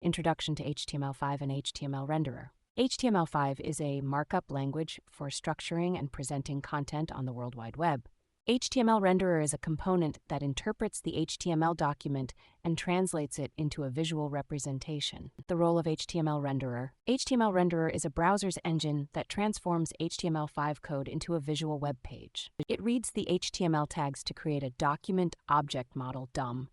Introduction to HTML5 and HTML Renderer. HTML5 is a markup language for structuring and presenting content on the World Wide Web. HTML Renderer is a component that interprets the HTML document and translates it into a visual representation. The role of HTML Renderer. HTML Renderer is a browser's engine that transforms HTML5 code into a visual web page. It reads the HTML tags to create a document object model DOM,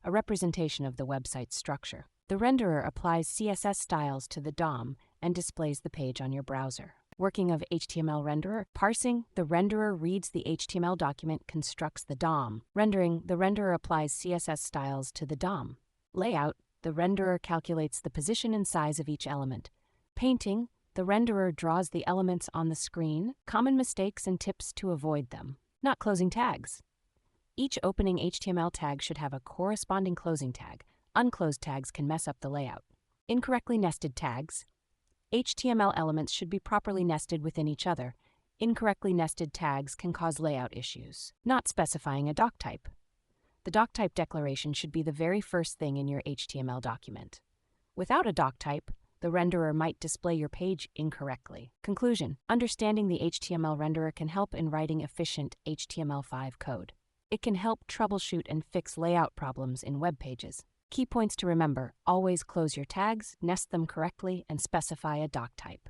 a representation of the website's structure. The renderer applies CSS styles to the DOM and displays the page on your browser. Working of HTML renderer. Parsing, the renderer reads the HTML document, constructs the DOM. Rendering, the renderer applies CSS styles to the DOM. Layout, the renderer calculates the position and size of each element. Painting, the renderer draws the elements on the screen. Common mistakes and tips to avoid them. Not closing tags. Each opening HTML tag should have a corresponding closing tag. Unclosed tags can mess up the layout. Incorrectly nested tags. HTML elements should be properly nested within each other. Incorrectly nested tags can cause layout issues. Not specifying a doc type. The doc type declaration should be the very first thing in your HTML document. Without a doc type, the renderer might display your page incorrectly. Conclusion: understanding the HTML renderer can help in writing efficient HTML5 code. It can help troubleshoot and fix layout problems in web pages. Key points to remember: always close your tags, nest them correctly, and specify a doc type.